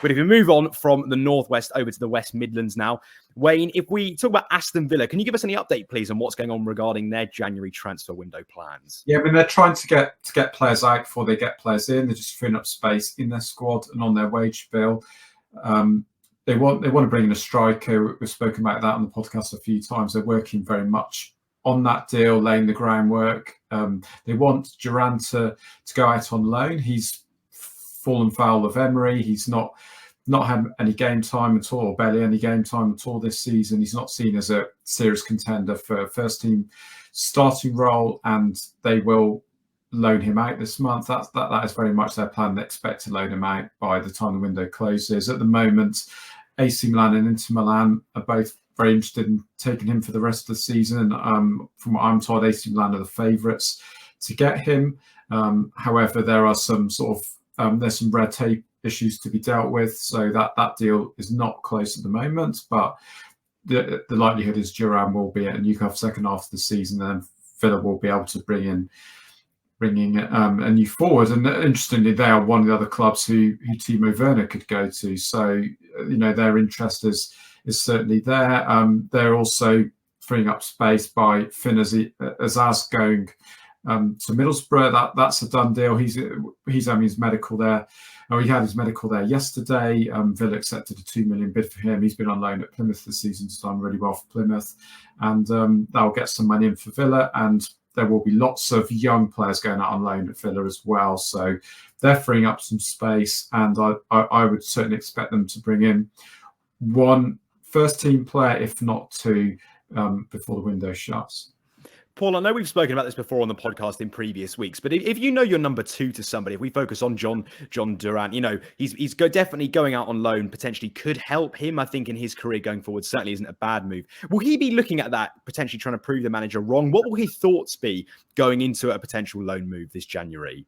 But if we move on from the Northwest over to the West Midlands now, Wayne, if we talk about Aston Villa, can you give us any update, please, on what's going on regarding their January transfer window plans? Yeah, I mean, they're trying to get players out before they get players in. They're just freeing up space in their squad and on their wage bill. They want to bring in a striker. We've spoken about that on the podcast a few times. They're working very much on that deal, laying the groundwork. They want Duran to go out on loan. He's fallen foul of Emery. He's not had any game time at all, or barely any game time at all this season. He's not seen as a serious contender for first team starting role, and they will loan him out this month. That is very much their plan. They expect to loan him out by the time the window closes. At the moment, AC Milan and Inter Milan are both very interested in taking him for the rest of the season. From what I'm told, AC Milan are the favourites to get him. However, there are some there's some red tape issues to be dealt with, so that deal is not close at the moment. But the likelihood is Duran will be at Newcastle second half of the season, and Villa will be able to bringing a new forward. And interestingly, they are one of the other clubs who Timo Werner could go to. So their interest is certainly there. They're also freeing up space by Finn Azaz going to Middlesbrough. That's a done deal. He's having his medical there. He had his medical there yesterday. Villa accepted a $2 million bid for him. He's been on loan at Plymouth this season. He's done really well for Plymouth, and that'll get some money in for Villa. And there will be lots of young players going out on loan at Villa as well. So they're freeing up some space, and I would certainly expect them to bring in one first-team player, if not two, before the window shuts. Paul, I know we've spoken about this before on the podcast in previous weeks, but if you know you're number two to somebody, if we focus on John Duran, he's definitely going out on loan, potentially could help him, I think, in his career going forward. Certainly isn't a bad move. Will he be looking at that, potentially trying to prove the manager wrong? What will his thoughts be going into a potential loan move this January?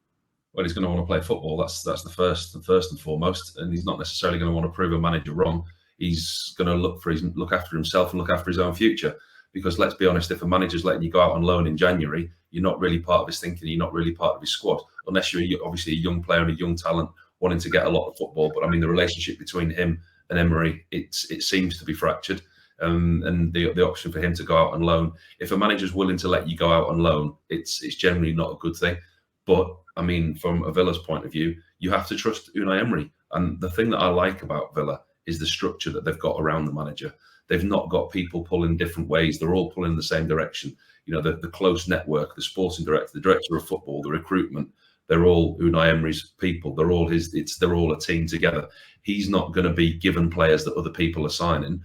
Well, he's going to want to play football. That's the first and foremost, and he's not necessarily going to want to prove a manager wrong. He's going to look after himself and look after his own future. Because let's be honest, if a manager's letting you go out on loan in January, you're not really part of his thinking. You're not really part of his squad, unless you're obviously a young player and a young talent wanting to get a lot of football. But I mean, the relationship between him and Emery, it seems to be fractured. And the option for him to go out on loan, if a manager's willing to let you go out on loan, it's generally not a good thing. But I mean, from a Villa's point of view, you have to trust Unai Emery. And the thing that I like about Villa is the structure that they've got around the manager. They've not got people pulling different ways. They're all pulling in the same direction. The close network, the sporting director, the director of football, the recruitment, they're all Unai Emery's people. They're all they're all a team together. He's not going to be given players that other people are signing.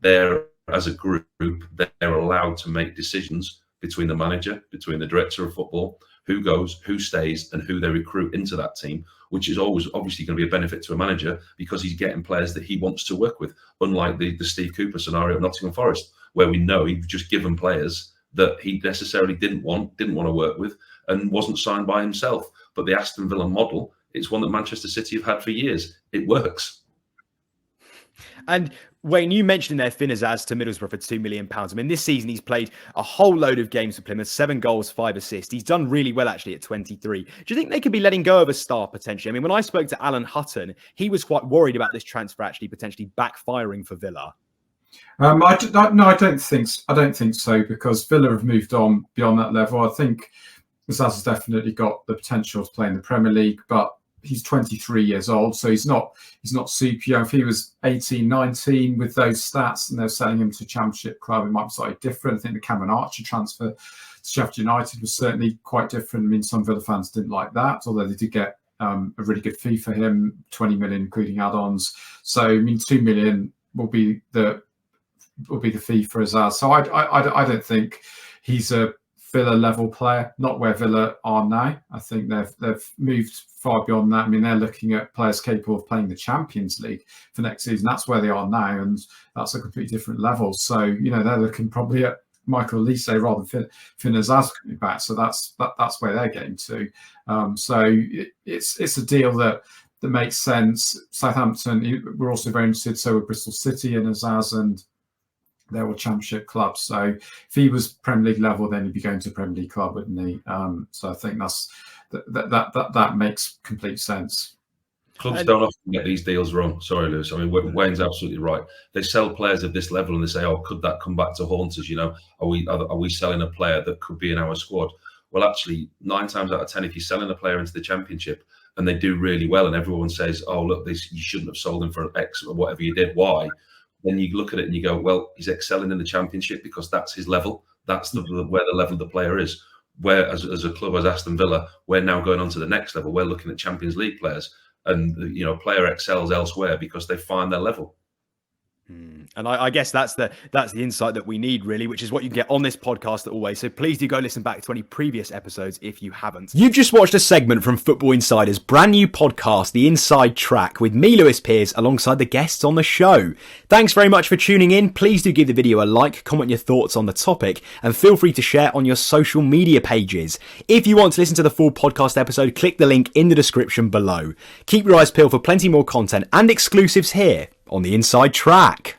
They're, as a group, they're allowed to make decisions between the manager, between the director of football, who goes, who stays, and who they recruit into that team, which is always obviously going to be a benefit to a manager because he's getting players that he wants to work with, unlike the Steve Cooper scenario at Nottingham Forest, where we know he's just given players that he necessarily didn't want to work with and wasn't signed by himself. But the Aston Villa model, it's one that Manchester City have had for years. It works. And Wayne, you mentioned there Finn Azaz to Middlesbrough for £2 million. I mean, this season he's played a whole load of games for Plymouth, 7 goals, 5 assists. He's done really well, actually, at 23. Do you think they could be letting go of a star potentially? I mean, when I spoke to Alan Hutton, he was quite worried about this transfer actually potentially backfiring for Villa. I don't think so, because Villa have moved on beyond that level. I think Azaz has definitely got the potential to play in the Premier League, but he's 23 years old, so he's not super young. If he was 18, 19 with those stats and they're selling him to a Championship club, it might be slightly different. I think the Cameron Archer transfer to Sheffield United was certainly quite different. I mean, some Villa fans didn't like that, although they did get a really good fee for him, 20 million including add-ons. So I mean, 2 million will be the fee for Azaz. So I don't think he's a Villa level player, not where Villa are now. I think they've moved far beyond that. I mean, they're looking at players capable of playing the Champions League for next season. That's where they are now, and that's a completely different level. So they're looking probably at Michael Olise rather than Finn Azaz coming back. So that's where they're getting to. So it's a deal that makes sense. Southampton, we're also very interested. So with Bristol City and Azaz, and they're all Championship clubs. So if he was Premier League level, then he'd be going to a Premier League club, wouldn't he? So I think that makes complete sense. Clubs don't often get these deals wrong. Sorry, Lewis. I mean, Wayne's absolutely right. They sell players of this level and they say, "Oh, could that come back to haunt us?" You know, are we selling a player that could be in our squad? Well, actually, 9 times out of 10, if you're selling a player into the Championship and they do really well, and everyone says, "Oh, look, you shouldn't have sold him for X or whatever you did. Why?" Then you look at it and you go, "Well, he's excelling in the Championship because that's his level. That's where the level of the player is." Where as a club as Aston Villa, we're now going on to the next level. We're looking at Champions League players. And player excels elsewhere because they find their level. And I guess that's the insight that we need, really, which is what you can get on this podcast always. So please do go listen back to any previous episodes if you haven't. You've just watched a segment from Football Insider's brand new podcast, The Inside Track, with me, Lewis Pearce, alongside the guests on the show. Thanks very much for tuning in. Please do give the video a like, comment your thoughts on the topic, and feel free to share on your social media pages. If you want to listen to the full podcast episode, click the link in the description below. Keep your eyes peeled for plenty more content and exclusives here on The Inside Track.